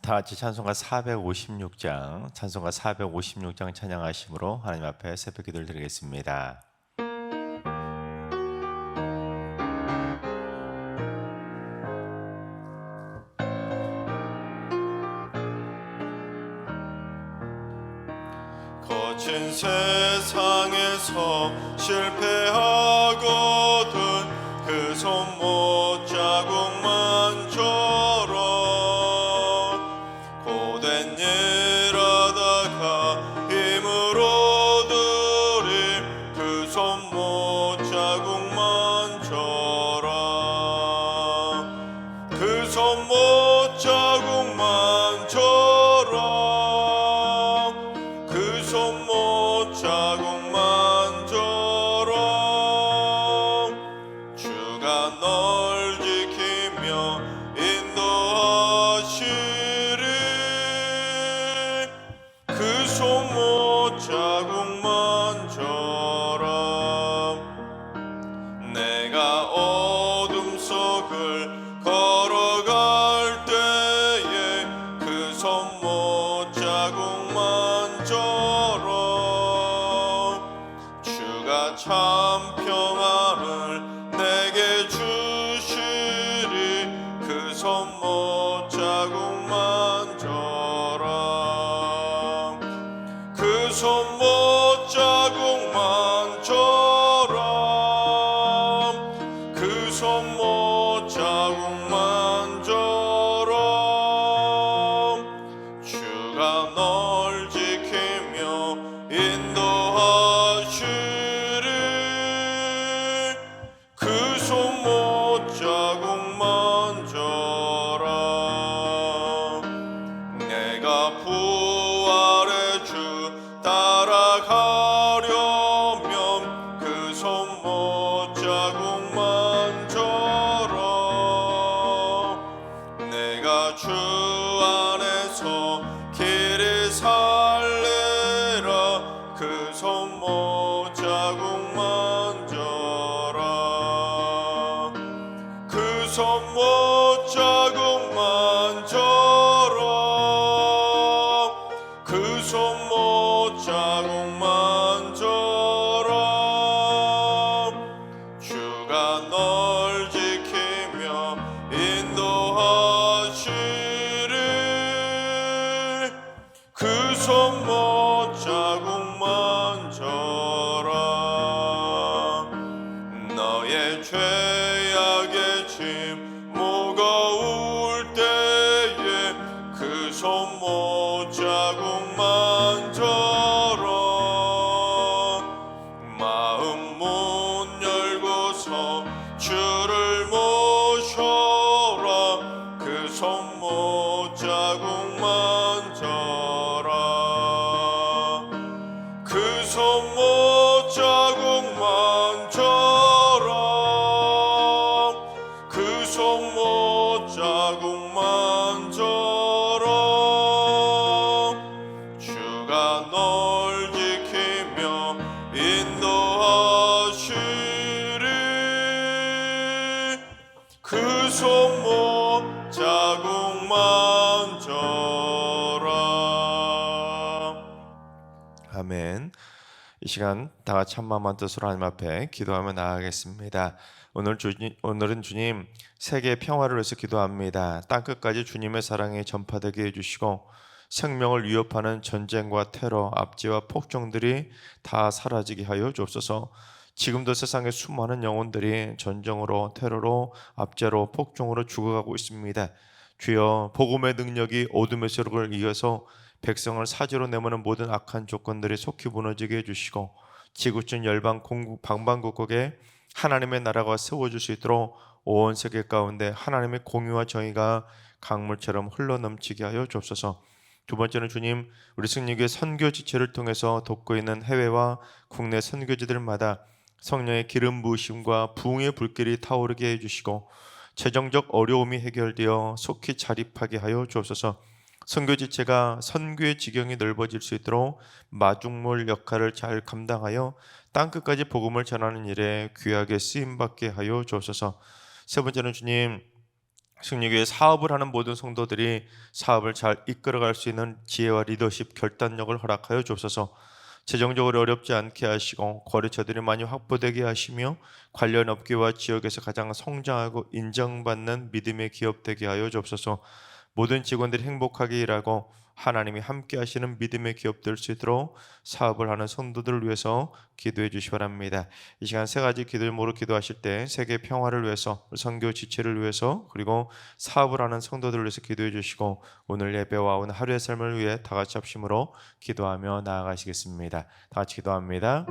다 같이 찬송가 456장, 찬송가 456장 찬양하심으로 하나님 앞에 새벽 기도를 드리겠습니다. 거친 세상에서 실패하거든 그 손못 자국만처럼 고된 일하다가 힘을 얻으리 그 손못 자국만처럼 그 손못 자국만처럼 그 손못 자국만처럼 주가 널 지키며 인도하시리 그 손못 자국만처럼 내가 어둠 속을 걸어갈 때에 그 손못 자국만처럼 주가 참 평안을 내게 주시리 그 손못 자국만처럼 그 손못 자국만처럼 그 손못 자국만처럼 주가 널 지키며 인도하시리 그 손못 자국만처럼 내가 부활의 주 따라가려면 그 손못 자국만처럼 내가 주 안에서 길을 살리라 그 손못 자국만처럼 그 손못 자국만처럼 그 손못 자국만처럼 주가 널 지키며 인도하시리 그 손못 자국만처럼 너의 죄악의 짐 무거울 때에 그 손못 자국만처럼 마음 문 열고서 주를 모셔라 그 손못 자국만처럼 그 손못 자국만처럼 그 손못 자국만처럼 주가 널 지키며 인도하시리 그 손못 자국만처럼 아멘. 이 시간 다 같이 한마음만 뜻으로 하나님 앞에 기도하며 나아가겠습니다. 오늘은 주님 세계 평화를 위해서 기도합니다. 땅끝까지 주님의 사랑이 전파되게 해주시고 생명을 위협하는 전쟁과 테러, 압제와 폭정들이 다 사라지게 하여 주옵소서. 지금도 세상의 수많은 영혼들이 전쟁으로, 테러로, 압제로, 폭정으로 죽어가고 있습니다. 주여, 복음의 능력이 어둠의 세력을 이겨서 백성을 사지로 내모는 모든 악한 조건들이 속히 무너지게 해주시고 지구촌 열방 방방곡곡에 하나님의 나라가 세워질 수 있도록 온 세계 가운데 하나님의 공의와 정의가 강물처럼 흘러넘치게 하여 주옵소서. 두 번째는 주님, 우리 승리교회 선교 지체를 통해서 돕고 있는 해외와 국내 선교지들마다 성령의 기름 부으심과 부흥의 불길이 타오르게 해주시고 재정적 어려움이 해결되어 속히 자립하게 하여 주옵소서. 선교지체가 선교의 지경이 넓어질 수 있도록 마중물 역할을 잘 감당하여 땅끝까지 복음을 전하는 일에 귀하게 쓰임받게 하여 주옵소서. 세 번째는 주님, 승리교회 사업을 하는 모든 성도들이 사업을 잘 이끌어갈 수 있는 지혜와 리더십, 결단력을 허락하여 주옵소서. 재정적으로 어렵지 않게 하시고 거래처들이 많이 확보되게 하시며 관련 업계와 지역에서 가장 성장하고 인정받는 믿음의 기업 되게 하여 주옵소서. 모든 직원들이 행복하게 일하고 하나님이 함께 하시는 믿음의 기업 될 수 있도록 사업을 하는 성도들을 위해서 기도해 주시기 바랍니다. 이 시간 세 가지 기도 제목으로 기도하실 때 세계 평화를 위해서, 선교 지체를 위해서, 그리고 사업을 하는 성도들을 위해서 기도해 주시고 오늘 예배와 오늘 하루의 삶을 위해 다 같이 합심으로 기도하며 나아가시겠습니다. 다 같이 기도합니다.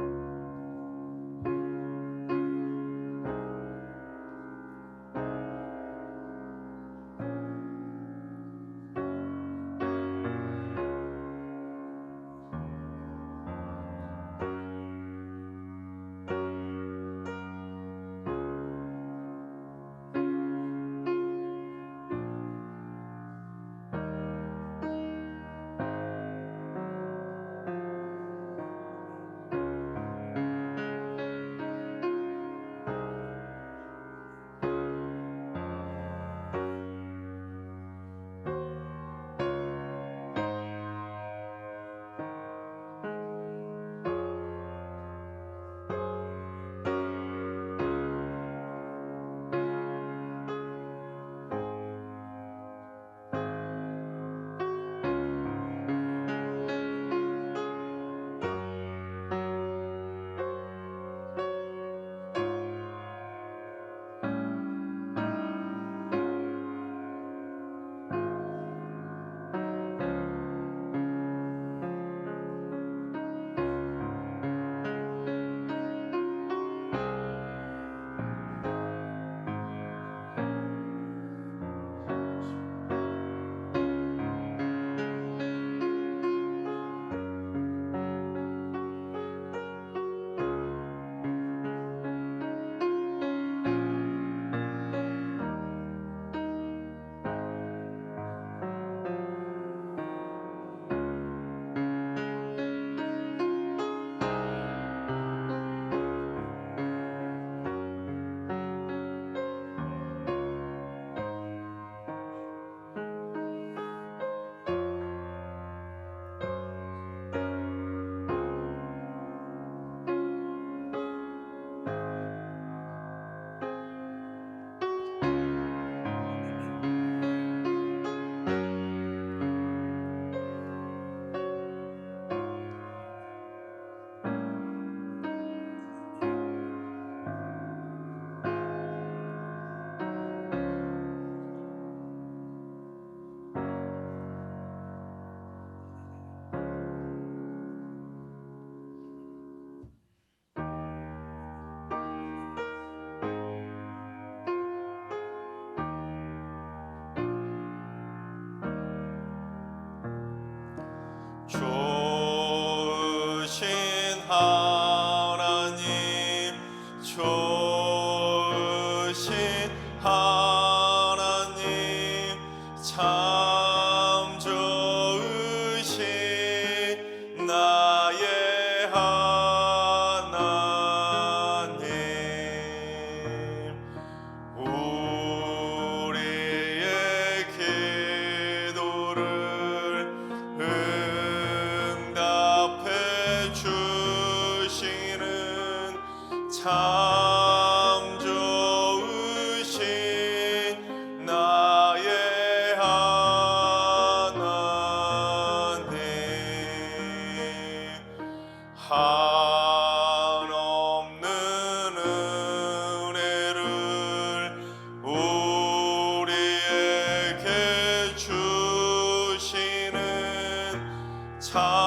좋으신 하나님, 좋으신 하나님, 참 좋으신 나의 하나님, 우리의 기도를 주시는 참 좋으신 나의 하나님, 한없는 은혜를 우리에게 주시는 참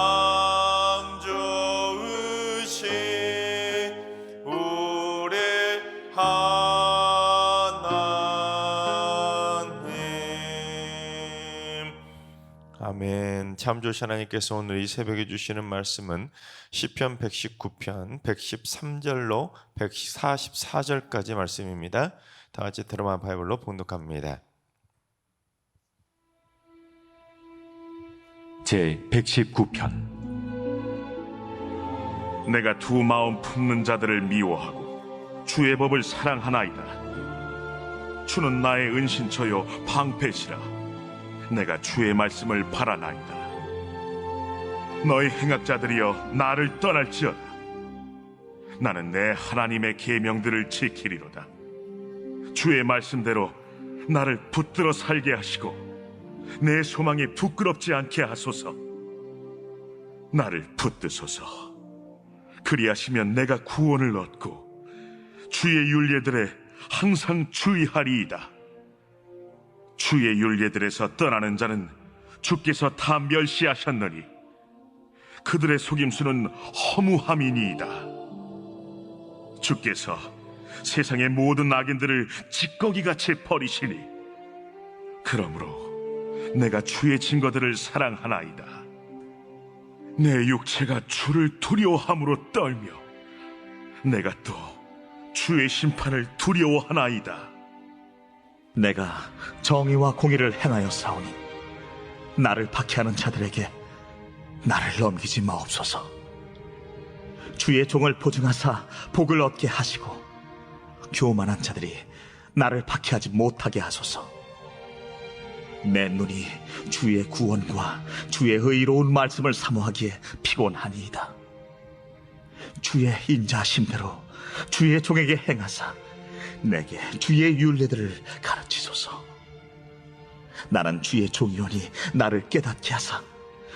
아멘. 참 좋으신 하나님께서 오늘 이 새벽에 주시는 말씀은 시편 119편 113절로 144절까지 말씀입니다. 다 같이 드라마 바이블로 봉독합니다. 제 119편. 내가 두 마음 품는 자들을 미워하고 주의 법을 사랑하나이다. 주는 나의 은신처요 방패시라. 내가 주의 말씀을 바라나이다. 너희 행악자들이여 나를 떠날지어다. 나는 내 하나님의 계명들을 지키리로다. 주의 말씀대로 나를 붙들어 살게 하시고 내 소망이 부끄럽지 않게 하소서. 나를 붙드소서. 그리하시면 내가 구원을 얻고 주의 율례들에 항상 주의하리이다. 주의 율례들에서 떠나는 자는 주께서 다 멸시하셨느니 그들의 속임수는 허무함이니이다. 주께서 세상의 모든 악인들을 찌꺼기같이 버리시니 그러므로 내가 주의 증거들을 사랑하나이다. 내 육체가 주를 두려워함으로 떨며 내가 또 주의 심판을 두려워하나이다. 내가 정의와 공의를 행하여 싸우니 나를 박해하는 자들에게 나를 넘기지 마옵소서. 주의 종을 보증하사 복을 얻게 하시고 교만한 자들이 나를 박해하지 못하게 하소서. 내 눈이 주의 구원과 주의 의로운 말씀을 사모하기에 피곤하니이다. 주의 인자하심대로 주의 종에게 행하사 내게 주의 율례들을 가르치소서. 나는 주의 종이오니 나를 깨닫게 하사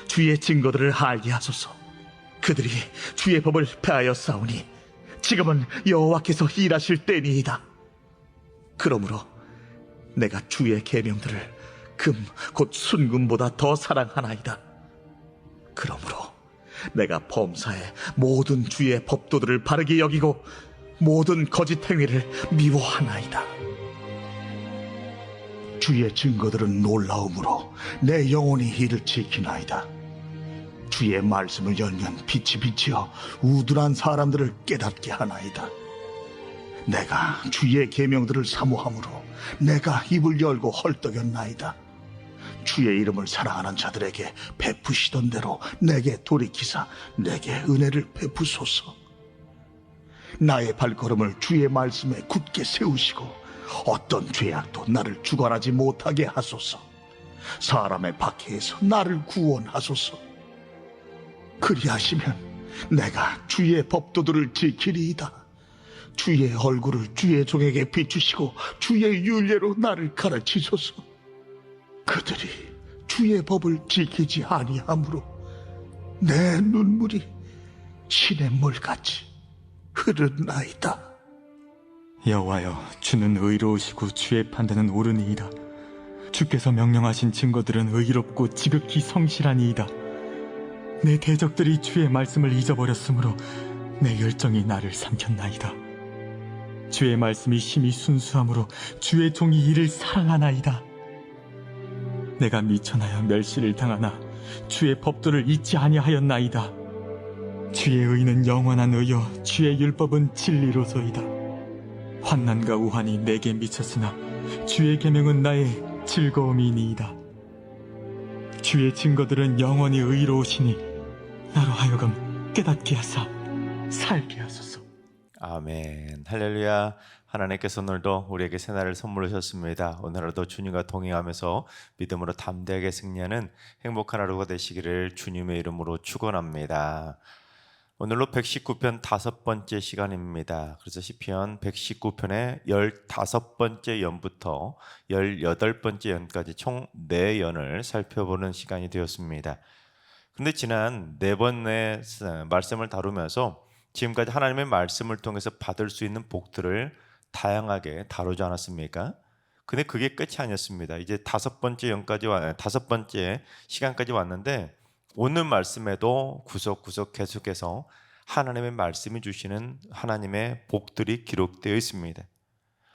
주의 증거들을 알게 하소서. 그들이 주의 법을 폐하여 싸우니 지금은 여호와께서 일하실 때니이다. 그러므로 내가 주의 계명들을 금 곧 순금보다 더 사랑하나이다. 그러므로 내가 범사에 모든 주의 법도들을 바르게 여기고 모든 거짓 행위를 미워하나이다. 주의 증거들은 놀라움으로 내 영혼이 이를 지키나이다. 주의 말씀을 열면 빛이 비치어 우둔한 사람들을 깨닫게 하나이다. 내가 주의 계명들을 사모함으로 내가 입을 열고 헐떡였나이다. 주의 이름을 사랑하는 자들에게 베푸시던 대로 내게 돌이키사 내게 은혜를 베푸소서. 나의 발걸음을 주의 말씀에 굳게 세우시고 어떤 죄악도 나를 주관하지 못하게 하소서. 사람의 박해에서 나를 구원하소서. 그리하시면 내가 주의 법도들을 지키리이다. 주의 얼굴을 주의 종에게 비추시고 주의 율례로 나를 가르치소서. 그들이 주의 법을 지키지 아니하므로 내 눈물이 시냇물같이 흐르나이다. 여호와여, 주는 의로우시고 주의 판단은 옳으니이다. 주께서 명령하신 증거들은 의롭고 지극히 성실하니이다. 내 대적들이 주의 말씀을 잊어버렸으므로 내 열정이 나를 삼켰나이다. 주의 말씀이 심히 순수함으로 주의 종이 이를 사랑하나이다. 내가 미천하여 멸시를 당하나 주의 법도를 잊지 아니하였나이다. 주의 의는 영원한 의요 주의 율법은 진리로소이다. 환난과 우환이 내게 미쳤으나 주의 계명은 나의 즐거움이니이다. 주의 증거들은 영원히 의로우시니 나로 하여금 깨닫게 하사 살게 하소서. 아멘. 할렐루야. 하나님께서 오늘도 우리에게 새날을 선물로 주셨습니다. 오늘 하루도 주님과 동행하면서 믿음으로 담대하게 승리하는 행복한 하루가 되시기를 주님의 이름으로 축원합니다. 오늘로 119편 5번째 시간입니다. 그래서 시편 119편의 15번째 연부터 18번째 연까지 총 4연을 살펴보는 시간이 되었습니다. 그런데 지난 4번의 말씀을 다루면서 지금까지 하나님의 말씀을 통해서 받을 수 있는 복들을 다양하게 다루지 않았습니까? 근데 그게 끝이 아니었습니다. 이제 5번째 시간까지 왔는데 오늘 말씀에도 구석구석 계속해서 하나님의 말씀이 주시는 하나님의 복들이 기록되어 있습니다.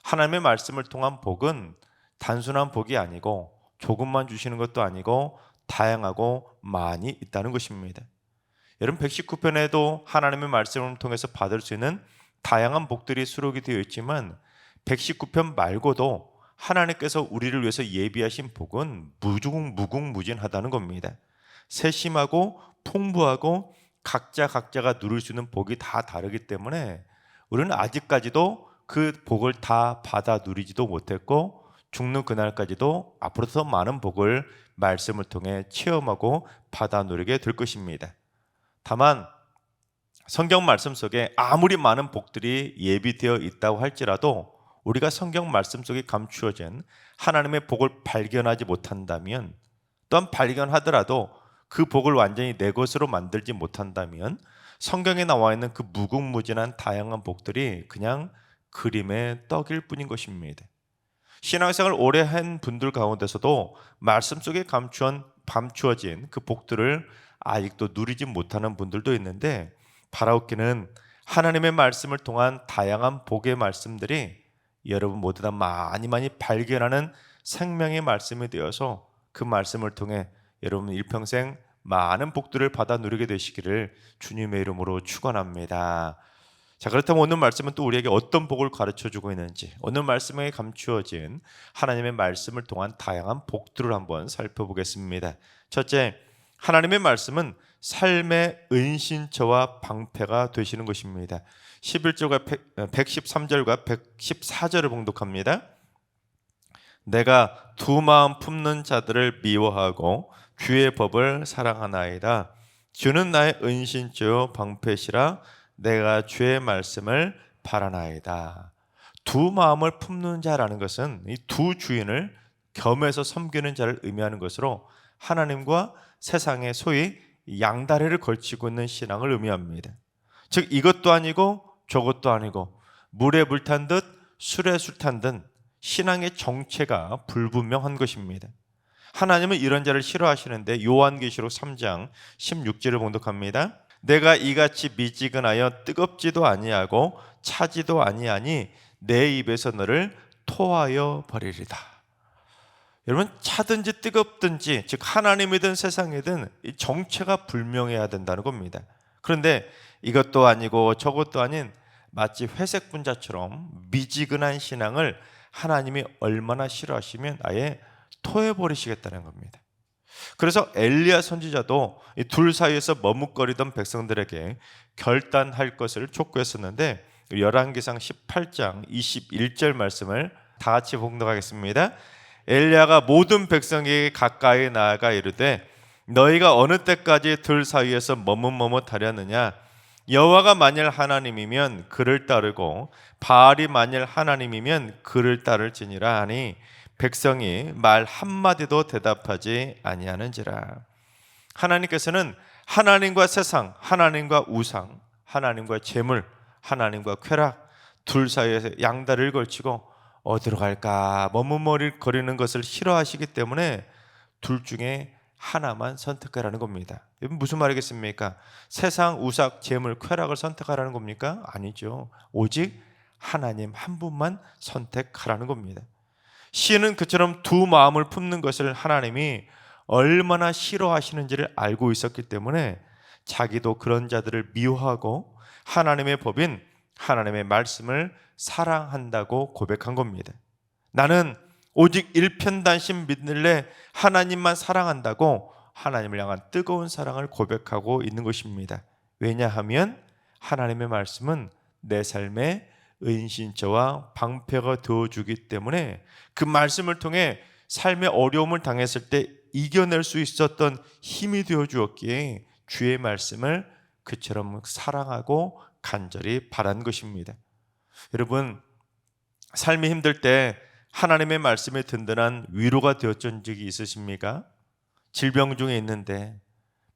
하나님의 말씀을 통한 복은 단순한 복이 아니고 조금만 주시는 것도 아니고 다양하고 많이 있다는 것입니다. 여러분 119편에도 하나님의 말씀을 통해서 받을 수 있는 다양한 복들이 수록이 되어 있지만 119편 말고도 하나님께서 우리를 위해서 예비하신 복은 무궁무진하다는 겁니다. 세심하고 풍부하고 각자가 누릴 수 있는 복이 다 다르기 때문에 우리는 아직까지도 그 복을 다 받아 누리지도 못했고 죽는 그날까지도 앞으로 더 많은 복을 말씀을 통해 체험하고 받아 누리게 될 것입니다. 다만 성경 말씀 속에 아무리 많은 복들이 예비되어 있다고 할지라도 우리가 성경 말씀 속에 감추어진 하나님의 복을 발견하지 못한다면, 또한 발견하더라도 그 복을 완전히 내 것으로 만들지 못한다면 성경에 나와 있는 그 무궁무진한 다양한 복들이 그냥 그림의 떡일 뿐인 것입니다. 신앙생활 오래 한 분들 가운데서도 말씀 속에 감추어진 그 복들을 아직도 누리지 못하는 분들도 있는데, 바라옵기는 하나님의 말씀을 통한 다양한 복의 말씀들이 여러분 모두 다 많이 발견하는 생명의 말씀이 되어서 그 말씀을 통해 여러분 일평생 많은 복들을 받아 누리게 되시기를 주님의 이름으로 축원합니다. 자, 그렇다면 오늘 말씀은 또 우리에게 어떤 복을 가르쳐주고 있는지, 오늘 말씀에 감추어진 하나님의 말씀을 통한 다양한 복들을 한번 살펴보겠습니다. 첫째, 하나님의 말씀은 삶의 은신처와 방패가 되시는 것입니다. 11절과 113절과 114절을 봉독합니다. 내가 두 마음 품는 자들을 미워하고 주의 법을 사랑하나이다. 주는 나의 은신처요 방패시라. 내가 주의 말씀을 바라나이다. 두 마음을 품는 자라는 것은 이 두 주인을 겸해서 섬기는 자를 의미하는 것으로 하나님과 세상에 소위 양다리를 걸치고 있는 신앙을 의미합니다. 즉 이것도 아니고 저것도 아니고 물에 물 탄 듯 술에 술 탄 듯 신앙의 정체가 불분명한 것입니다. 하나님은 이런 자를 싫어하시는데 요한계시록 3장 16절을 봉독합니다. 내가 이같이 미지근하여 뜨겁지도 아니하고 차지도 아니하니 내 입에서 너를 토하여 버리리다. 여러분, 차든지 뜨겁든지, 즉 하나님이든 세상이든 이 정체가 불명해야 된다는 겁니다. 그런데 이것도 아니고 저것도 아닌 마치 회색 분자처럼 미지근한 신앙을 하나님이 얼마나 싫어하시면 아예 토해버리시겠다는 겁니다. 그래서 엘리야 선지자도 이 둘 사이에서 머뭇거리던 백성들에게 결단할 것을 촉구했었는데, 열왕기상 18장 21절 말씀을 다 같이 봉독하겠습니다. 엘리야가 모든 백성에게 가까이 나아가 이르되 너희가 어느 때까지 들 사이에서 머뭇머뭇하려느냐. 여호와가 만일 하나님이면 그를 따르고 바알이 만일 하나님이면 그를 따를지니라 하니 백성이 말 한마디도 대답하지 아니하는지라. 하나님께서는 하나님과 세상, 하나님과 우상, 하나님과 재물, 하나님과 쾌락 둘 사이에서 양다리를 걸치고 어디로 갈까 머뭇거리는 것을 싫어하시기 때문에 둘 중에 하나만 선택하라는 겁니다. 무슨 말이겠습니까? 세상, 우상, 재물, 쾌락을 선택하라는 겁니까? 아니죠. 오직 하나님 한 분만 선택하라는 겁니다. 시인은 그처럼 두 마음을 품는 것을 하나님이 얼마나 싫어하시는지를 알고 있었기 때문에 자기도 그런 자들을 미워하고 하나님의 법인 하나님의 말씀을 사랑한다고 고백한 겁니다. 나는 오직 일편단심 믿을래 하나님만 사랑한다고 하나님을 향한 뜨거운 사랑을 고백하고 있는 것입니다. 왜냐하면 하나님의 말씀은 내 삶의 은신처와 방패가 되어주기 때문에 그 말씀을 통해 삶의 어려움을 당했을 때 이겨낼 수 있었던 힘이 되어주었기에 주의 말씀을 그처럼 사랑하고 간절히 바란 것입니다. 여러분, 삶이 힘들 때 하나님의 말씀에 든든한 위로가 되었던 적이 있으십니까? 질병 중에 있는데,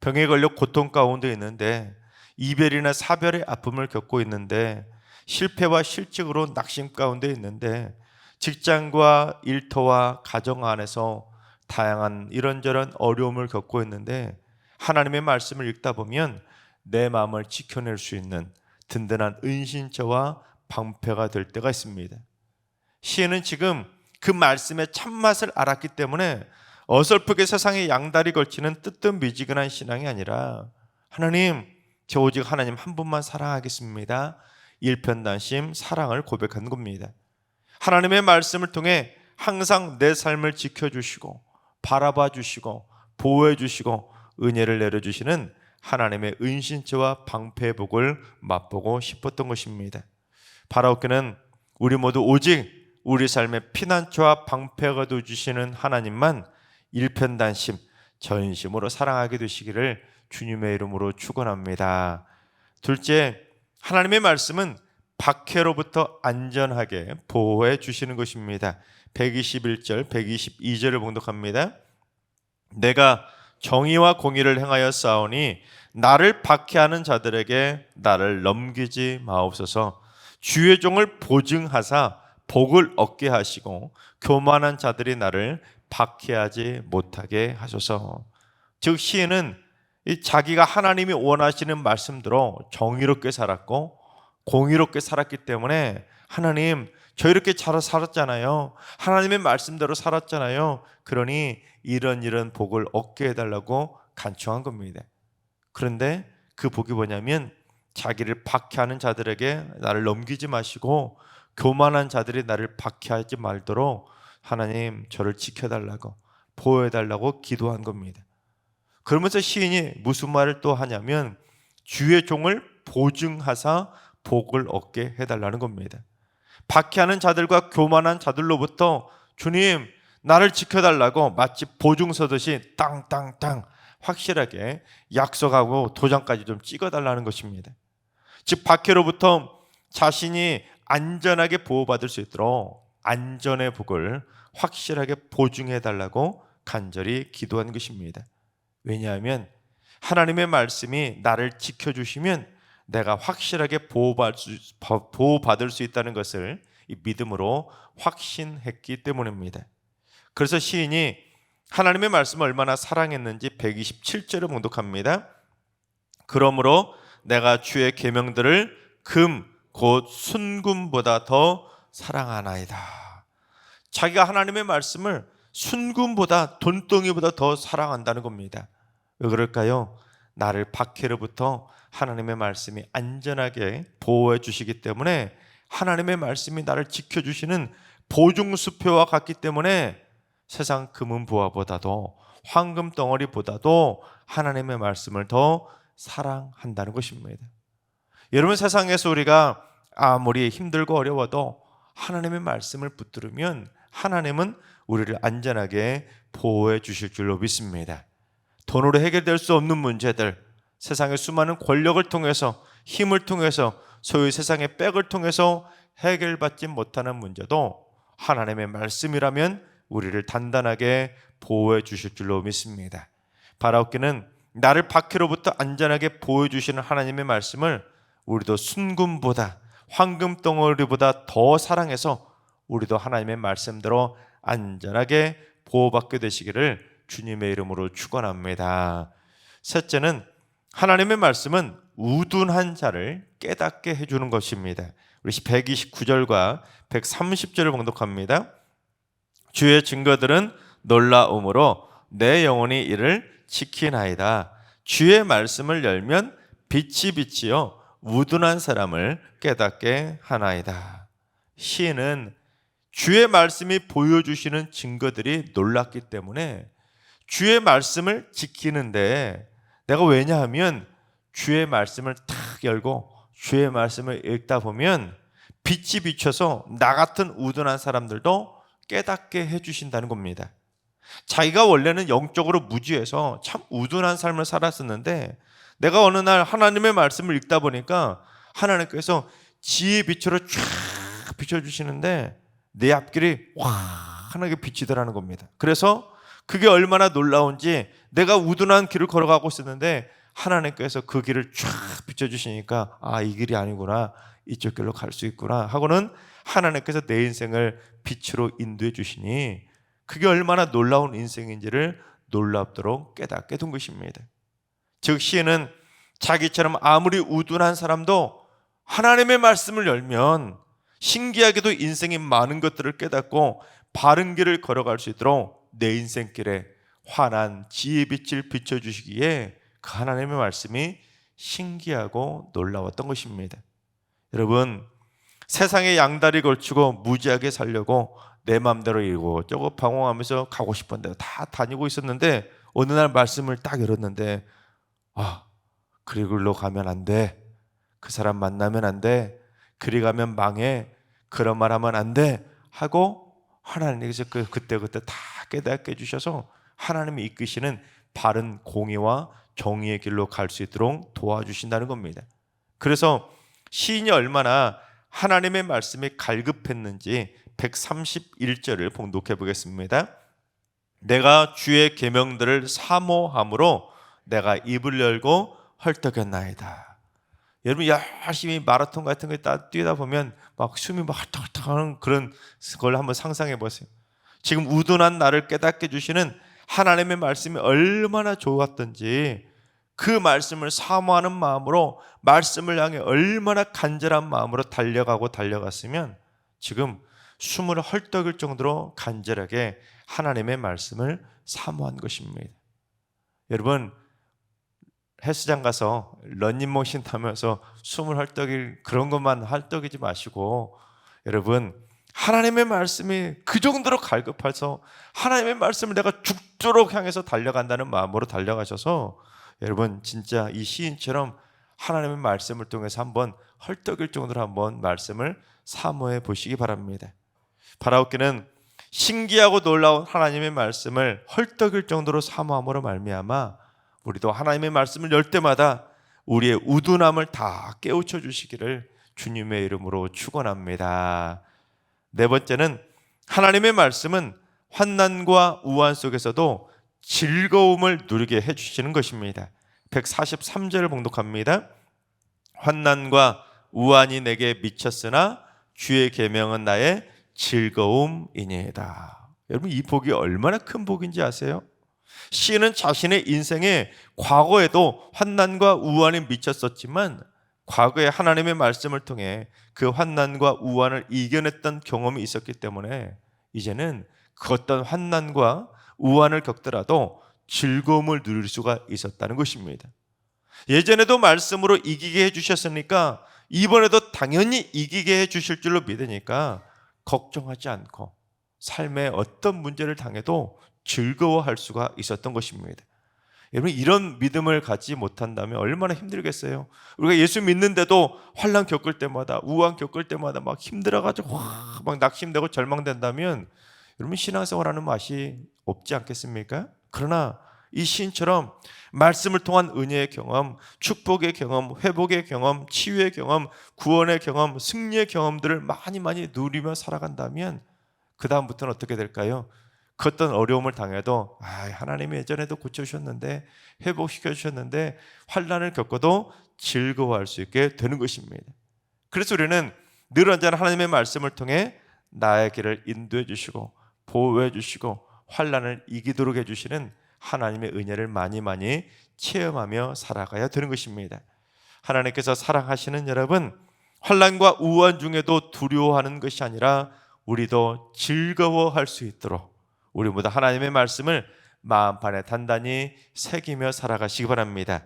병에 걸려 고통 가운데 있는데, 이별이나 사별의 아픔을 겪고 있는데, 실패와 실직으로 낙심 가운데 있는데, 직장과 일터와 가정 안에서 다양한 이런저런 어려움을 겪고 있는데 하나님의 말씀을 읽다 보면 내 마음을 지켜낼 수 있는 든든한 은신처와 방패가 될 때가 있습니다. 시인은 지금 그 말씀의 참맛을 알았기 때문에 어설프게 세상에 양다리 걸치는 뜨뜻미지근한 신앙이 아니라 하나님, 저 오직 하나님 한 분만 사랑하겠습니다. 일편단심 사랑을 고백한 겁니다. 하나님의 말씀을 통해 항상 내 삶을 지켜주시고 바라봐 주시고 보호해 주시고 은혜를 내려주시는 하나님의 은신처와 방패의 복을 맛보고 싶었던 것입니다. 바라옵기는 우리 모두 오직 우리 삶의 피난처와 방패가 되어주시는 하나님만 일편단심, 전심으로 사랑하게 되시기를 주님의 이름으로 축원합니다. 둘째, 하나님의 말씀은 박해로부터 안전하게 보호해 주시는 것입니다. 121절, 122절을 봉독합니다. 내가 정의와 공의를 행하여 싸우니 나를 박해하는 자들에게 나를 넘기지 마옵소서. 주의 종을 보증하사 복을 얻게 하시고 교만한 자들이 나를 박해하지 못하게 하소서. 즉 시인은 자기가 하나님이 원하시는 말씀대로 정의롭게 살았고 공의롭게 살았기 때문에 하나님, 저 이렇게 잘 살았잖아요. 하나님의 말씀대로 살았잖아요. 그러니 이런 복을 얻게 해달라고 간청한 겁니다. 그런데 그 복이 뭐냐면 자기를 박해하는 자들에게 나를 넘기지 마시고 교만한 자들이 나를 박해하지 말도록 하나님 저를 지켜달라고 보호해달라고 기도한 겁니다. 그러면서 시인이 무슨 말을 또 하냐면 주의 종을 보증하사 복을 얻게 해달라는 겁니다. 박해하는 자들과 교만한 자들로부터 주님 나를 지켜달라고 마치 보증서듯이 땅땅땅 확실하게 약속하고 도장까지 좀 찍어달라는 것입니다. 즉 박해로부터 자신이 안전하게 보호받을 수 있도록 안전의 복을 확실하게 보증해달라고 간절히 기도한 것입니다. 왜냐하면 하나님의 말씀이 나를 지켜주시면 내가 확실하게 보호받을 수 있다는 것을 이 믿음으로 확신했기 때문입니다. 그래서 시인이 하나님의 말씀을 얼마나 사랑했는지 127절을 봉독합니다. 그러므로 내가 주의 계명들을 금 곧 순금보다 더 사랑하나이다. 자기가 하나님의 말씀을 순금보다 돈덩이보다 더 사랑한다는 겁니다. 왜 그럴까요? 나를 박해로부터 하나님의 말씀이 안전하게 보호해 주시기 때문에 하나님의 말씀이 나를 지켜주시는 보증수표와 같기 때문에 세상 금은보화보다도 황금 덩어리보다도 하나님의 말씀을 더 사랑한다는 것입니다. 여러분, 세상에서 우리가 아무리 힘들고 어려워도 하나님의 말씀을 붙들으면 하나님은 우리를 안전하게 보호해 주실 줄로 믿습니다. 돈으로 해결될 수 없는 문제들, 세상의 수많은 권력을 통해서, 힘을 통해서, 소위 세상의 백을 통해서 해결받지 못하는 문제도 하나님의 말씀이라면 우리를 단단하게 보호해 주실 줄로 믿습니다. 바라옵기는 나를 박해로부터 안전하게 보호해 주시는 하나님의 말씀을 우리도 순금보다 황금 덩어리보다 더 사랑해서 우리도 하나님의 말씀대로 안전하게 보호받게 되시기를 주님의 이름으로 축원합니다. 셋째는 하나님의 말씀은 우둔한 자를 깨닫게 해주는 것입니다. 우리 129절과 130절을 봉독합니다. 주의 증거들은 놀라움으로 내 영혼이 이를 지키나이다. 주의 말씀을 열면 빛이 비치어 우둔한 사람을 깨닫게 하나이다. 시인은 주의 말씀이 보여주시는 증거들이 놀랍기 때문에 주의 말씀을 지키는데, 내가 왜냐하면 주의 말씀을 탁 열고 주의 말씀을 읽다 보면 빛이 비쳐서 나 같은 우둔한 사람들도 깨닫게 해주신다는 겁니다. 자기가 원래는 영적으로 무지해서 참 우둔한 삶을 살았었는데 내가 어느 날 하나님의 말씀을 읽다 보니까 하나님께서 지혜의 빛으로 쫙 비춰주시는데 내 앞길이 환하게 비치더라는 겁니다. 그래서 그게 얼마나 놀라운지, 내가 우둔한 길을 걸어가고 있었는데 하나님께서 그 길을 쫙 비춰주시니까 이 길이 아니구나, 이쪽 길로 갈 수 있구나 하고는 하나님께서 내 인생을 빛으로 인도해 주시니 그게 얼마나 놀라운 인생인지를 놀랍도록 깨닫게 된 것입니다. 즉 시인은 자기처럼 아무리 우둔한 사람도 하나님의 말씀을 열면 신기하게도 인생이 많은 것들을 깨닫고 바른 길을 걸어갈 수 있도록 내 인생길에 환한 지혜의 빛을 비춰주시기에 그 하나님의 말씀이 신기하고 놀라웠던 것입니다. 여러분, 세상에 양다리 걸치고 무지하게 살려고 내 마음대로 이곳저곳 방황하면서 가고 싶은 데 다 다니고 있었는데 어느 날 말씀을 딱 열었는데 그 길로 가면 안 돼, 그 사람 만나면 안 돼, 그리 가면 망해, 그런 말 하면 안 돼 하고 하나님께서 그때그때 다 깨닫게 해주셔서 하나님이 이끄시는 바른 공의와 정의의 길로 갈 수 있도록 도와주신다는 겁니다. 그래서 시인이 얼마나 하나님의 말씀이 갈급했는지 131절을 봉독해 보겠습니다. 내가 주의 계명들을 사모함으로 내가 입을 열고 헐떡였나이다. 여러분 열심히 마라톤 같은 거 뛰다 보면 막 숨이 막 헐떡헐떡 하는 그런 걸 한번 상상해 보세요. 지금 우둔한 나를 깨닫게 주시는 하나님의 말씀이 얼마나 좋았던지 그 말씀을 사모하는 마음으로 말씀을 향해 얼마나 간절한 마음으로 달려갔으면 지금 숨을 헐떡일 정도로 간절하게 하나님의 말씀을 사모한 것입니다. 여러분 헬스장 가서 런닝머신 타면서 숨을 헐떡일 그런 것만 헐떡이지 마시고 여러분 하나님의 말씀이 그 정도로 갈급해서 하나님의 말씀을 내가 죽도록 향해서 달려간다는 마음으로 달려가셔서 여러분 진짜 이 시인처럼 하나님의 말씀을 통해서 한번 헐떡일 정도로 한번 말씀을 사모해 보시기 바랍니다. 바라옵기는 신기하고 놀라운 하나님의 말씀을 헐떡일 정도로 사모함으로 말미암아 우리도 하나님의 말씀을 열 때마다 우리의 우둔함을 다 깨우쳐 주시기를 주님의 이름으로 축원합니다. 네 번째는 하나님의 말씀은 환난과 우환 속에서도 즐거움을 누리게 해주시는 것입니다. 143절을 봉독합니다. 환난과 우환이 내게 미쳤으나 주의 계명은 나의 즐거움이니이다. 여러분 이 복이 얼마나 큰 복인지 아세요? 시인은 자신의 인생에 과거에도 환난과 우환이 미쳤었지만 과거에 하나님의 말씀을 통해 그 환난과 우환을 이겨냈던 경험이 있었기 때문에 이제는 그 어떤 환난과 우환을 겪더라도 즐거움을 누릴 수가 있었다는 것입니다. 예전에도 말씀으로 이기게 해주셨으니까 이번에도 당연히 이기게 해주실 줄로 믿으니까 걱정하지 않고 삶의 어떤 문제를 당해도 즐거워할 수가 있었던 것입니다. 여러분 이런 믿음을 갖지 못한다면 얼마나 힘들겠어요. 우리가 예수 믿는데도 환난 겪을 때마다 우환 겪을 때마다 막 힘들어가지고 막 낙심되고 절망된다면 여러분 신앙생활하는 맛이 없지 않겠습니까? 그러나 이 시인처럼 말씀을 통한 은혜의 경험, 축복의 경험, 회복의 경험, 치유의 경험, 구원의 경험, 승리의 경험들을 많이 누리며 살아간다면 그 다음부터는 어떻게 될까요? 그 어떤 어려움을 당해도 하나님이 예전에도 고쳐주셨는데 회복시켜주셨는데 환난을 겪어도 즐거워할 수 있게 되는 것입니다. 그래서 우리는 늘 언제나 하나님의 말씀을 통해 나의 길을 인도해 주시고 보호해 주시고 환난을 이기도록 해주시는 하나님의 은혜를 많이 체험하며 살아가야 되는 것입니다. 하나님께서 사랑하시는 여러분, 환난과 우환 중에도 두려워하는 것이 아니라 우리도 즐거워할 수 있도록 우리 모두 하나님의 말씀을 마음판에 단단히 새기며 살아가시기 바랍니다.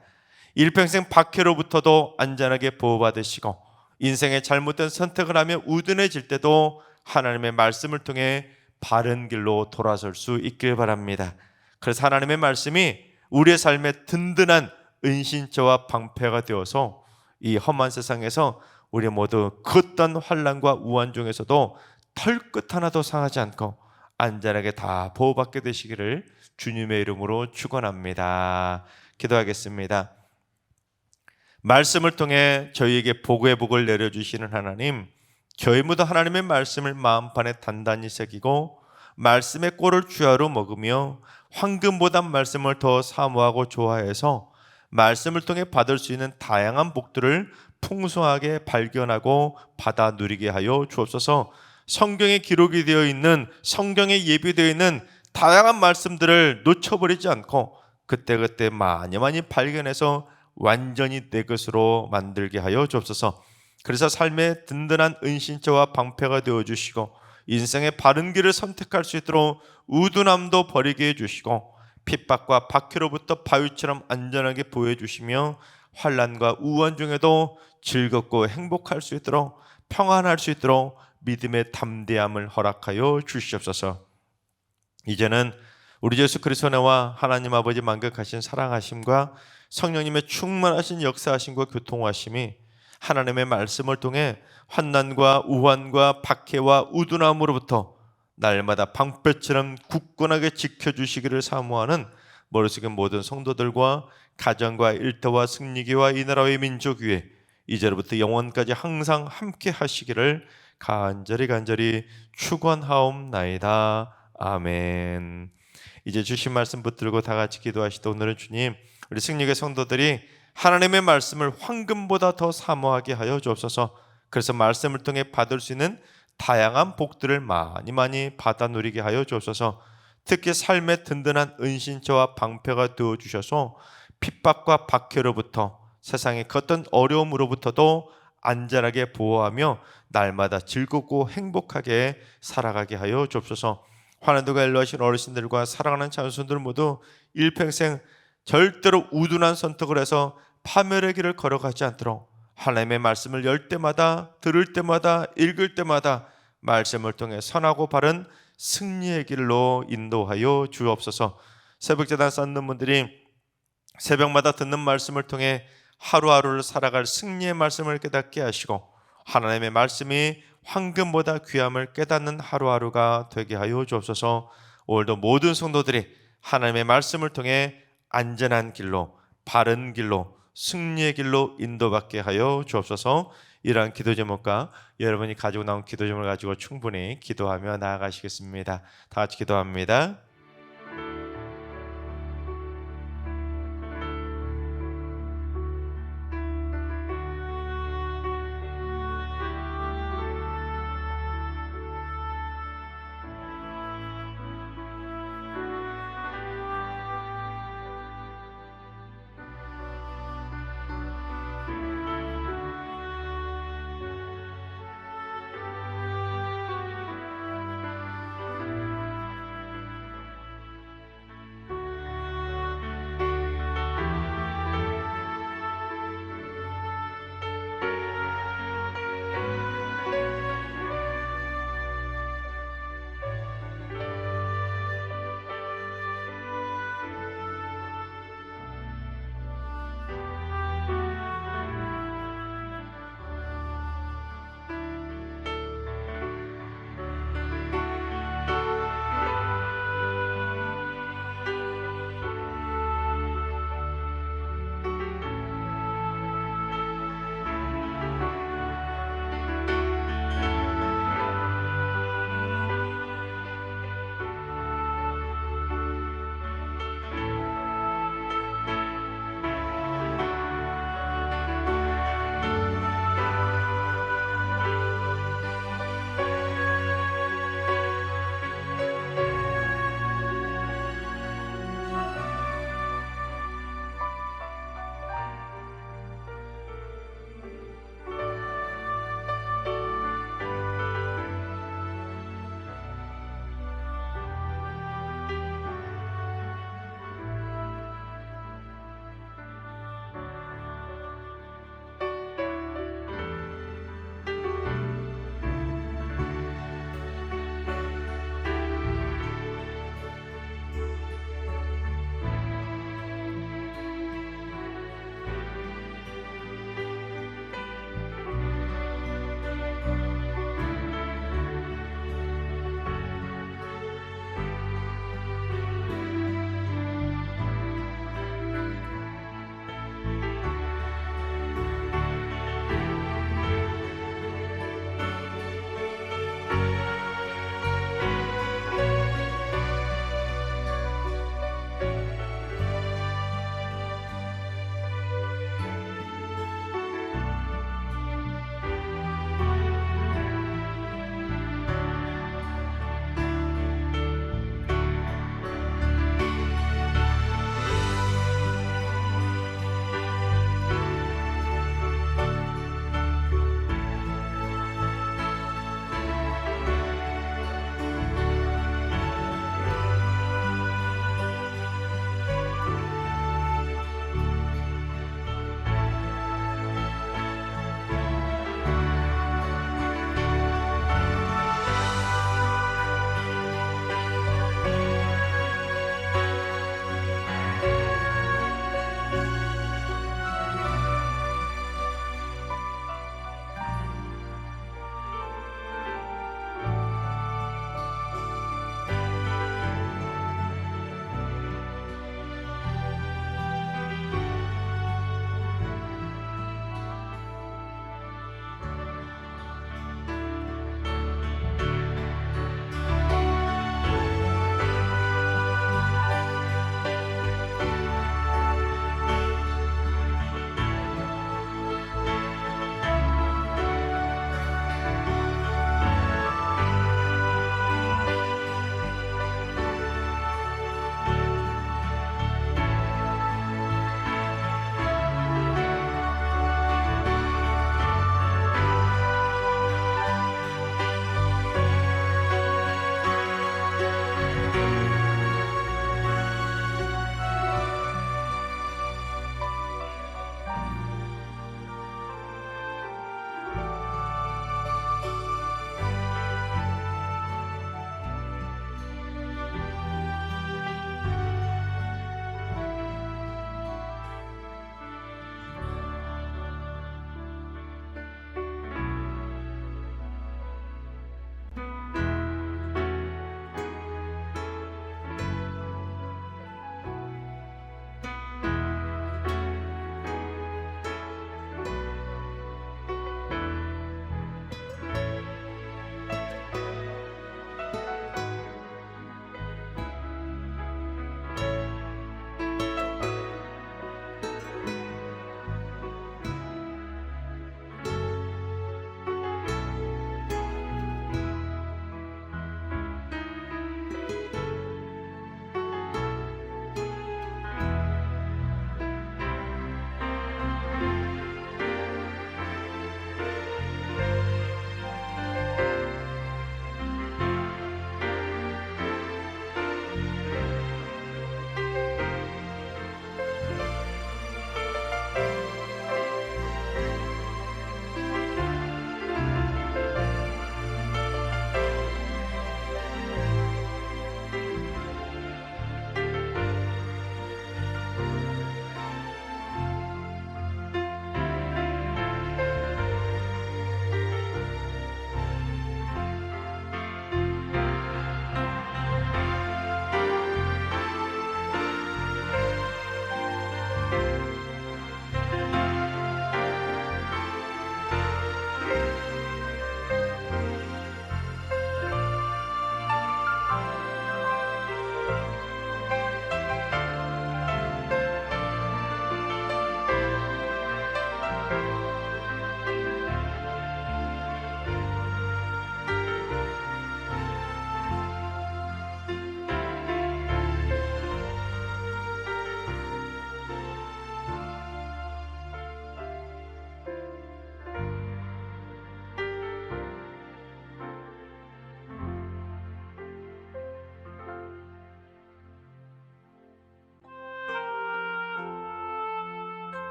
일평생 박해로부터도 안전하게 보호받으시고 인생의 잘못된 선택을 하며 우둔해질 때도 하나님의 말씀을 통해 바른 길로 돌아설 수 있길 바랍니다. 그래서 하나님의 말씀이 우리의 삶의 든든한 은신처와 방패가 되어서 이 험한 세상에서 우리 모두 그 어떤 환난과 우환 중에서도 털끝 하나도 상하지 않고 안전하게 다 보호받게 되시기를 주님의 이름으로 축원합니다. 기도하겠습니다. 말씀을 통해 저희에게 복의 복을 내려주시는 하나님, 저희 모두 하나님의 말씀을 마음판에 단단히 새기고 말씀의 꼴을 주야로 먹으며 황금보다 말씀을 더 사모하고 좋아해서 말씀을 통해 받을 수 있는 다양한 복들을 풍성하게 발견하고 받아 누리게 하여 주옵소서. 성경에 기록이 되어 있는, 성경에 예비되어 있는 다양한 말씀들을 놓쳐버리지 않고 그때그때 많이 발견해서 완전히 내 것으로 만들게 하여 주옵소서. 그래서 삶의 든든한 은신처와 방패가 되어주시고 인생의 바른 길을 선택할 수 있도록 우둔함도 버리게 해주시고 핍박과 박해로부터 바위처럼 안전하게 보호해주시며 환난과 우환 중에도 즐겁고 행복할 수 있도록 평안할 수 있도록 믿음의 담대함을 허락하여 주시옵소서. 이제는 우리 예수 그리스도의 은혜와 하나님 아버지 만극하신 사랑하심과 성령님의 충만하신 역사하심과 교통하심이 하나님의 말씀을 통해 환난과 우환과 박해와 우둔함으로부터 날마다 방패처럼 굳건하게 지켜주시기를 사모하는 머릿속의 모든 성도들과 가정과 일터와 승리기와 이 나라의 민족 위에 이제로부터 영원까지 항상 함께 하시기를 간절히 축원하옵나이다. 아멘. 이제 주신 말씀 붙들고 다 같이 기도하시다. 오늘은 주님, 우리 승리의 성도들이 하나님의 말씀을 황금보다 더 사모하게 하여 주옵소서. 그래서 말씀을 통해 받을 수 있는 다양한 복들을 많이 받아 누리게 하여 주옵소서. 특히 삶의 든든한 은신처와 방패가 되어 주셔서 핍박과 박해로부터 세상의 어떤 어려움으로부터도 안전하게 보호하며 날마다 즐겁고 행복하게 살아가게 하여 주옵소서. 환난도가 일러하신 어르신들과 사랑하는 자손들 모두 일평생 절대로 우둔한 선택을 해서 파멸의 길을 걸어가지 않도록 하나님의 말씀을 열 때마다, 들을 때마다, 읽을 때마다 말씀을 통해 선하고 바른 승리의 길로 인도하여 주옵소서. 새벽제단 쌓는 분들이 새벽마다 듣는 말씀을 통해 하루하루를 살아갈 승리의 말씀을 깨닫게 하시고 하나님의 말씀이 황금보다 귀함을 깨닫는 하루하루가 되게 하여 주옵소서. 오늘도 모든 성도들이 하나님의 말씀을 통해 안전한 길로, 바른 길로, 승리의 길로 인도받게 하여 주옵소서. 이러한 기도 제목과 여러분이 가지고 나온 기도 제목을 가지고 충분히 기도하며 나아가시겠습니다. 다 같이 기도합니다.